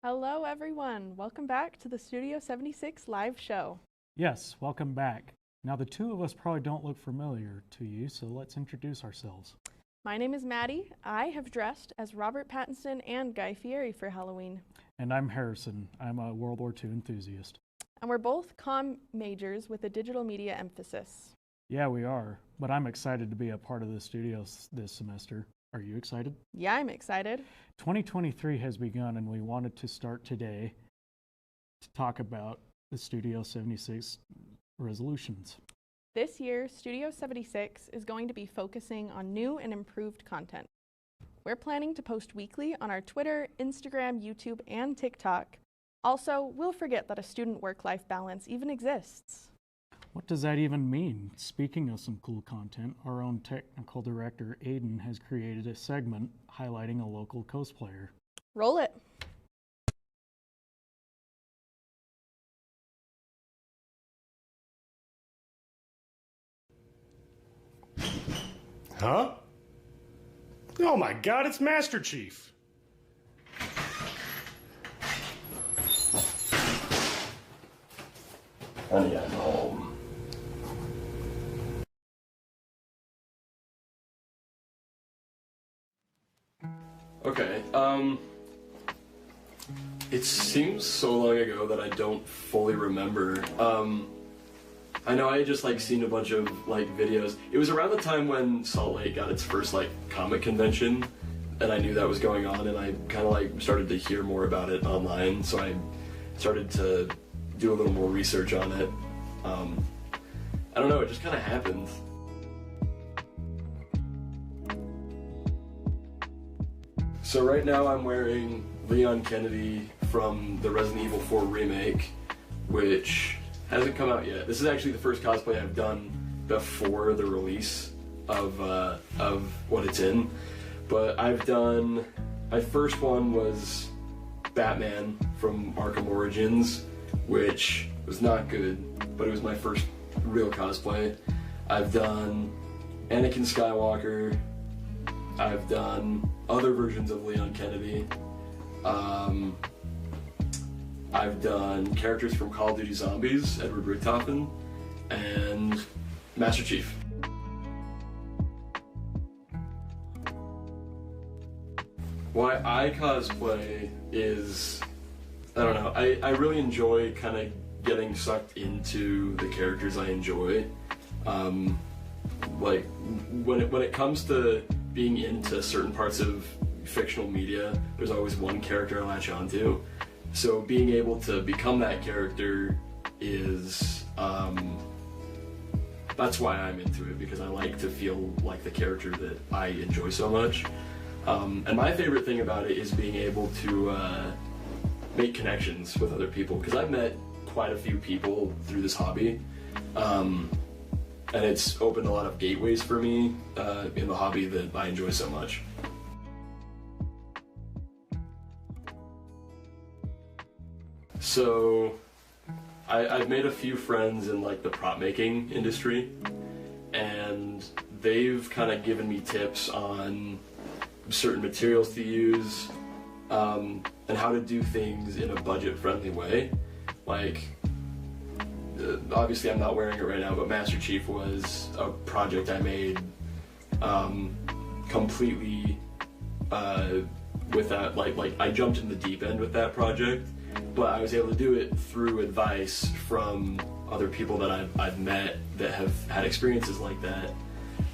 Hello everyone, welcome back to the Studio 76 live show. Yes, welcome back. Now the two of us probably don't look familiar to you, so let's introduce ourselves. My name is Maddie. I have dressed as Robert Pattinson and Guy Fieri for Halloween. And I'm Harrison. I'm a World War II enthusiast. And we're both comm majors with a digital media emphasis. Yeah, we are, but I'm excited to be a part of the studio this semester. Are you excited? Yeah, I'm excited. 2023 has begun and we wanted to start today to talk about the Studio 76 resolutions. This year, Studio 76 is going to be focusing on new and improved content. We're planning to post weekly on our Twitter, Instagram, YouTube, and TikTok. Also, we'll forget that a student work-life balance even exists. What does that even mean? Speaking of some cool content, our own technical director, Aiden, has created a segment highlighting a local cosplayer. Roll it. Huh? Oh my God, it's Master Chief. Honey, I'm home. Okay, it seems so long ago that I don't fully remember. I know I had just seen a bunch of videos. It was around the time when Salt Lake got its first comic convention, and I knew that was going on, and I kind of started to hear more about it online, so I started to do a little more research on it. I don't know, it just kind of happened. So right now I'm wearing Leon Kennedy from the Resident Evil 4 remake, which hasn't come out yet. This is actually the first cosplay I've done before the release of what it's in. But I've done, my first one was Batman from Arkham Origins, which was not good, but it was my first real cosplay. I've done Anakin Skywalker. I've done other versions of Leon Kennedy. I've done characters from Call of Duty Zombies, Edward Richtofen, and Master Chief. Why I cosplay is, I don't know, I really enjoy kind of getting sucked into the characters I enjoy. When it comes to being into certain parts of fictional media, there's always one character I latch onto. So being able to become that character is, that's why I'm into it, because I like to feel like the character that I enjoy so much. And my favorite thing about it is being able to make connections with other people, because I've met quite a few people through this hobby. And it's opened a lot of gateways for me in the hobby that I enjoy so much. So I've made a few friends in the prop making industry, and they've kind of given me tips on certain materials to use and how to do things in a budget-friendly way. Obviously I'm not wearing it right now, but Master Chief was a project I made completely with that, I jumped in the deep end with that project, but I was able to do it through advice from other people that I've met that have had experiences like that.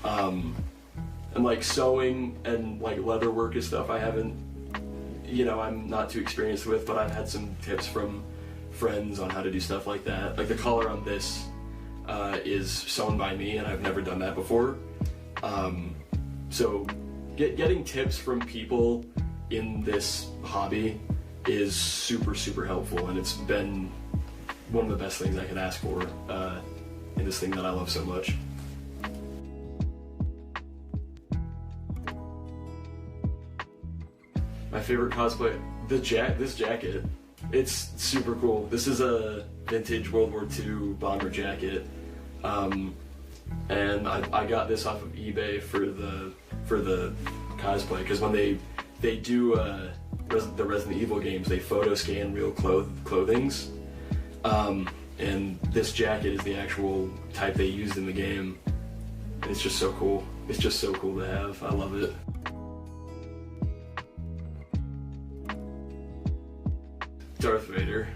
And sewing and leather work is stuff I haven't, I'm not too experienced with, but I've had some tips from friends on how to do stuff like that. The collar on this is sewn by me, and I've never done that before. So getting tips from people in this hobby is super, super helpful, and it's been one of the best things I could ask for in this thing that I love so much. My favorite cosplay, this jacket. It's super cool. This is a vintage World War II bomber jacket, and I got this off of eBay for the cosplay, because when they they do the Resident Evil games. They photo scan real clothings, and this jacket is the actual type they used in the game. And it's just so cool. It's just so cool to have. I love it. Darth Vader.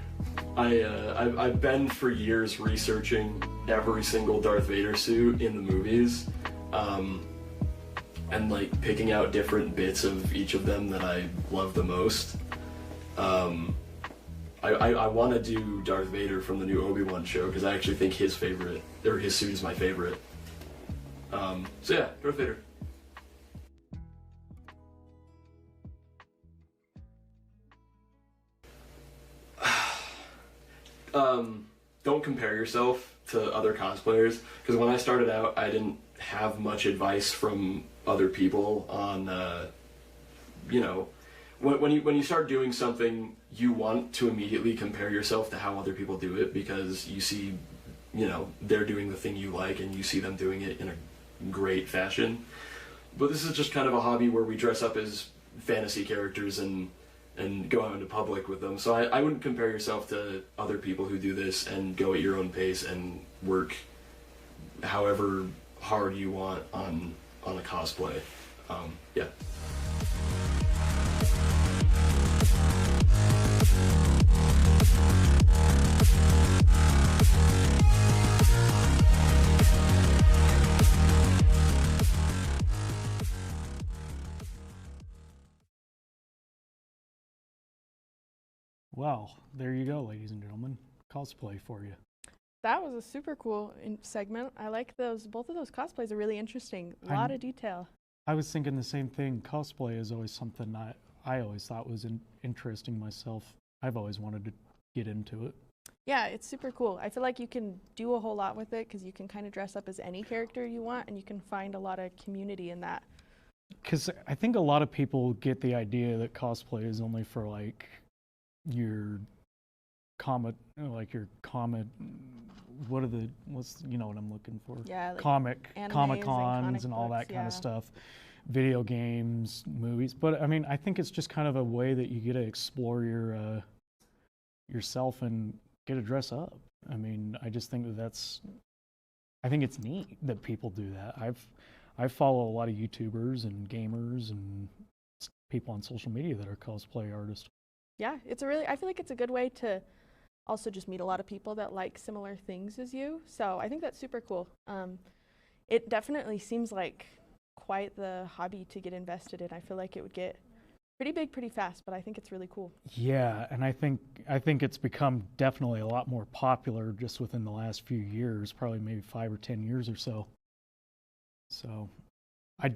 I've been for years researching every single Darth Vader suit in the movies, and like picking out different bits of each of them that I love the most. I want to do Darth Vader from the new Obi-Wan show because I actually think his suit is my favorite. So yeah, Darth Vader. Don't compare yourself to other cosplayers, because when I started out, I didn't have much advice from other people on, you know, when you start doing something, you want to immediately compare yourself to how other people do it, because you see, you know, they're doing the thing you like, and you see them doing it in a great fashion. But this is just kind of a hobby where we dress up as fantasy characters and go out into public with them. So I wouldn't compare yourself to other people who do this, and go at your own pace and work however hard you want on a cosplay. Yeah. Well, there you go, ladies and gentlemen. Cosplay for you. That was a super cool segment. I like those. Both of those cosplays are really interesting. A lot of detail. I was thinking the same thing. Cosplay is always something I always thought was interesting myself. I've always wanted to get into it. Yeah, it's super cool. I feel like you can do a whole lot with it because you can kind of dress up as any character you want, and you can find a lot of community in that. Because I think a lot of people get the idea that cosplay is only for like your comic, what's you know what I'm looking for? Yeah, like Comic animes cons and all books, that kind yeah. of stuff, video games, movies. But I mean, I think it's just kind of a way that you get to explore yourself and get to dress up. I mean, I just think I think it's neat that people do that. I follow a lot of YouTubers and gamers and people on social media that are cosplay artists. Yeah, I feel like it's a good way to also just meet a lot of people that like similar things as you. So I think that's super cool. It definitely seems like quite the hobby to get invested in. I feel like it would get pretty big pretty fast, but I think it's really cool. Yeah, and I think it's become definitely a lot more popular just within the last few years, probably maybe 5 or 10 years or so. So I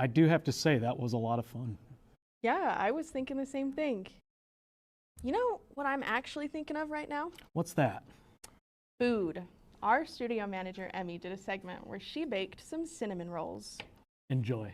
do have to say that was a lot of fun. Yeah, I was thinking the same thing. You know what I'm actually thinking of right now? What's that? Food. Our studio manager, Emmy, did a segment where she baked some cinnamon rolls. Enjoy.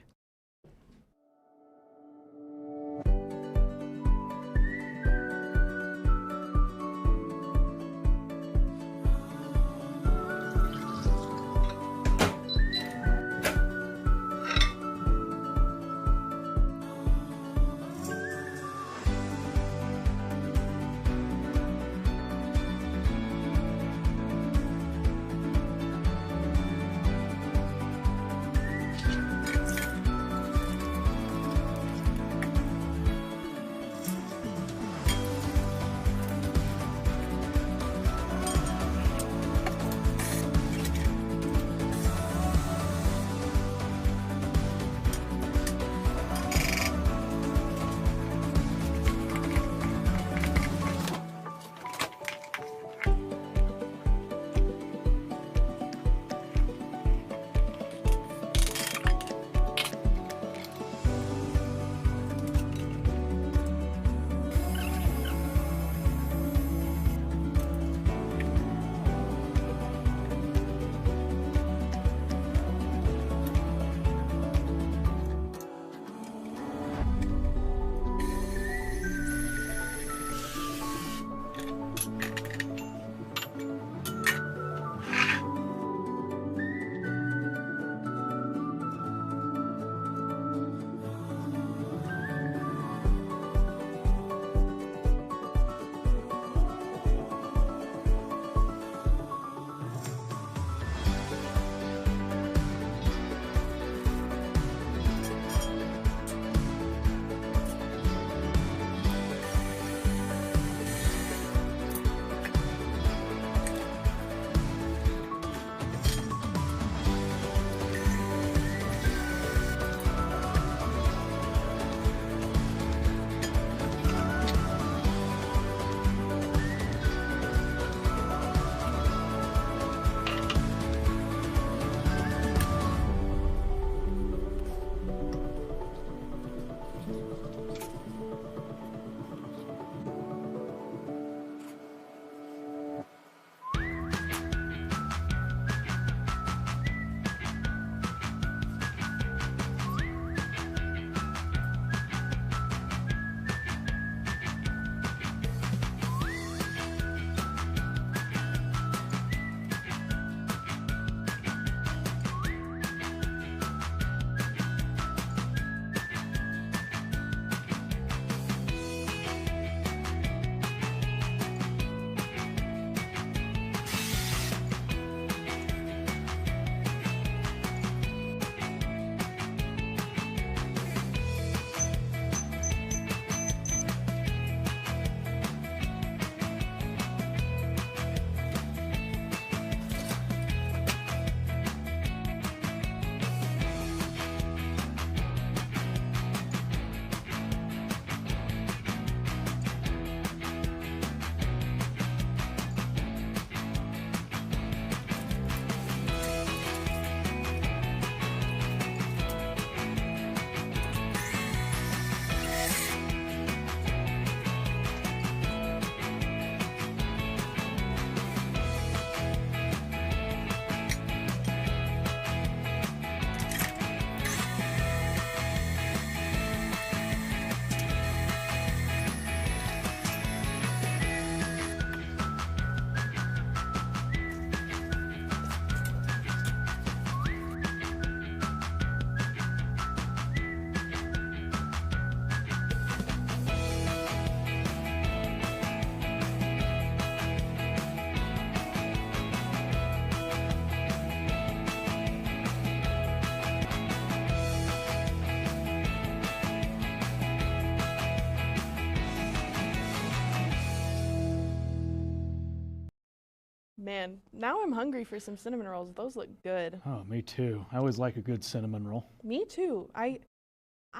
Man, now I'm hungry for some cinnamon rolls. Those look good. Oh, me too. I always like a good cinnamon roll. Me too. I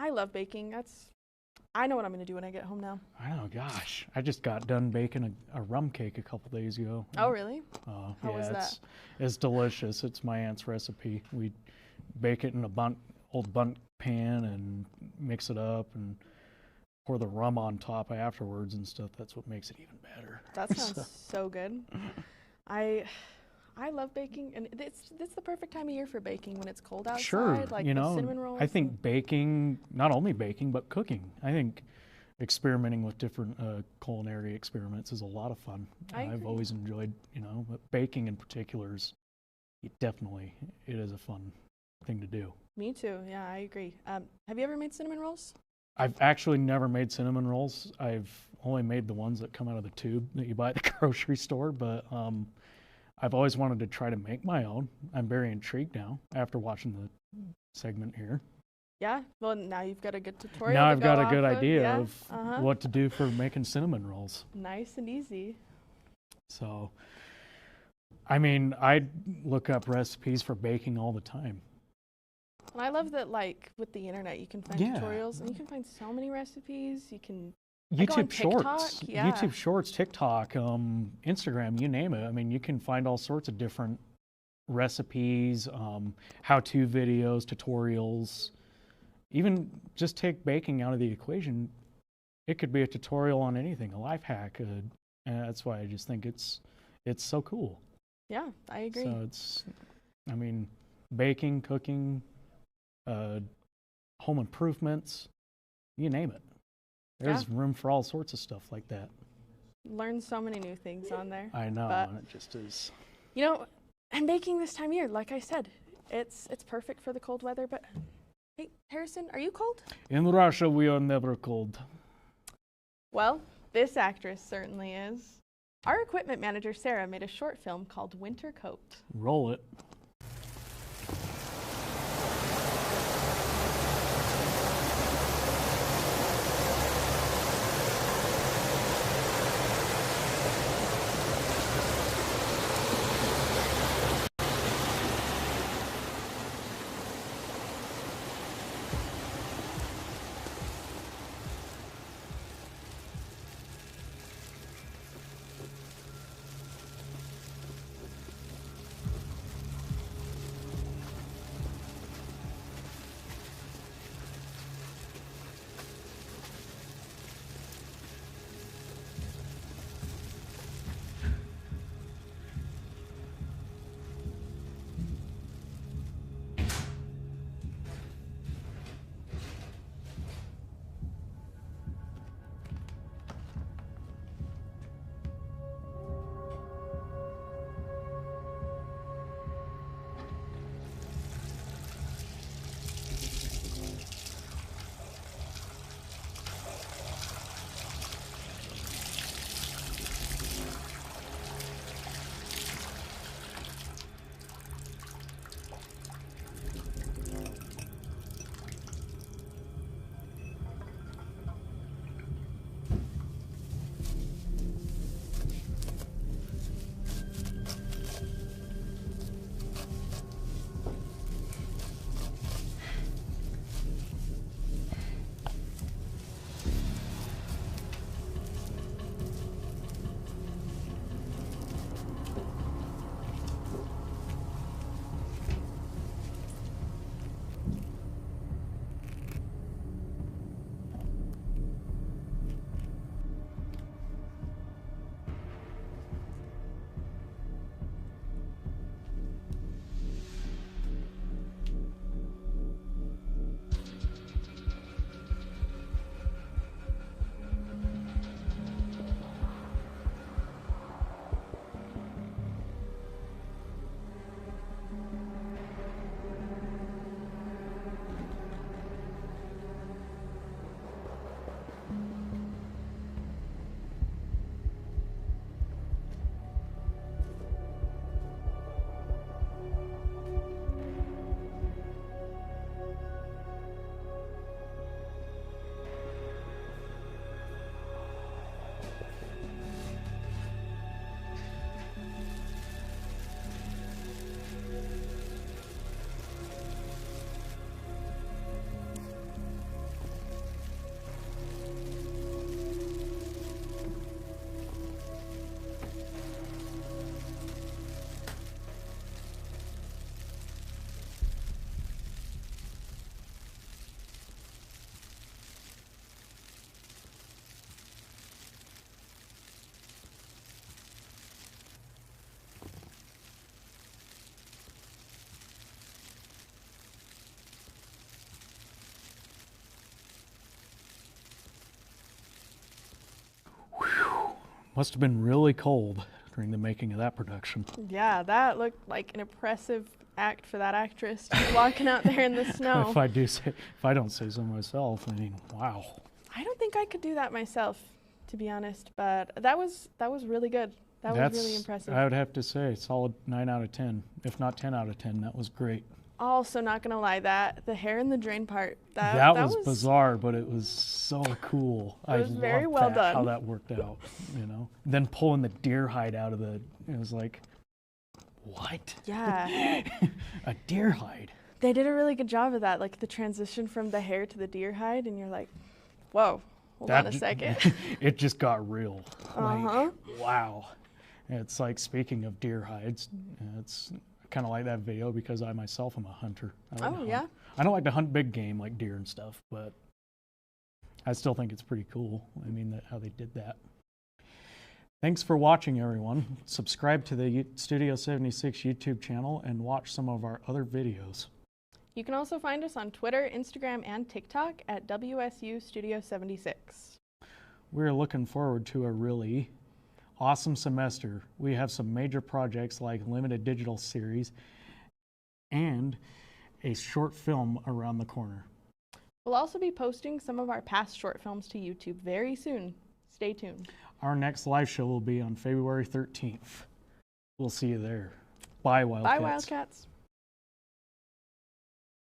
love baking. I know what I'm going to do when I get home now. I know, gosh. I just got done baking a rum cake a couple days ago. Oh, really? Yeah, was that? It's delicious. It's my aunt's recipe. We bake it in a old bundt pan and mix it up and pour the rum on top afterwards and stuff. That's what makes it even better. That sounds so good. I love baking, and it's the perfect time of year for baking when it's cold outside. Sure, like you the know, cinnamon rolls. I think baking, not only baking, but cooking. I think experimenting with different culinary experiments is a lot of fun. I I've agree. always enjoyed, but baking in particular is it is a fun thing to do. Me too. Yeah, I agree. Have you ever made cinnamon rolls? I've actually never made cinnamon rolls. I've only made the ones that come out of the tube that you buy at the grocery store, but I've always wanted to try to make my own. I'm very intrigued now after watching the segment here. Yeah. Well, now you've got a good tutorial. Now to I've go got a good off of. idea Yeah. of what to do for making cinnamon rolls. Nice and easy. So, I mean, I look up recipes for baking all the time. And I love that, like, with the internet, you can find Yeah. tutorials, and you can find so many recipes. You can go on YouTube Shorts, TikTok, yeah. YouTube Shorts, TikTok, Instagram, you name it. I mean, you can find all sorts of different recipes, how-to videos, tutorials. Even just take baking out of the equation, it could be a tutorial on anything, a life hack, and that's why I just think it's so cool. Yeah, I agree. So baking, cooking, home improvements, you name it. There's room for all sorts of stuff like that. Learn so many new things on there. I know, But- and it just is. And baking this time of year, like I said, it's perfect for the cold weather. But hey, Harrison, are you cold? In Russia, we are never cold. Well, this actress certainly is. Our equipment manager, Sarah, made a short film called Winter Coat. Roll it. Must have been really cold during the making of that production. Yeah, that looked like an impressive act for that actress to be walking out there in the snow. If I don't say so myself, I mean, wow. I don't think I could do that myself, to be honest, but that was really good. That was really impressive. I would have to say, solid 9 out of 10, if not 10 out of 10. That was great. Also, not gonna lie, the hair in the drain part, that was bizarre, but it was so cool. It was very well done. How that worked out, you know. Then pulling the deer hide out of it was like, what? Yeah. A deer hide. They did a really good job of that, like the transition from the hair to the deer hide, and you're like, whoa, hold on a second. It just got real. Uh-huh. Like, wow. It's like, speaking of deer hides, it's kind of like that video because I myself am a hunter. Yeah? I don't like to hunt big game like deer and stuff, but I still think it's pretty cool. I mean, how they did that. Thanks for watching, everyone. Subscribe to the Studio 76 YouTube channel and watch some of our other videos. You can also find us on Twitter, Instagram, and TikTok at WSU Studio 76. We're looking forward to a really awesome semester. We have some major projects like limited digital series and a short film around the corner. We'll also be posting some of our past short films to YouTube very soon. Stay tuned. Our next live show will be on February 13th. We'll see you there. Bye, Wildcats. Bye, Wildcats.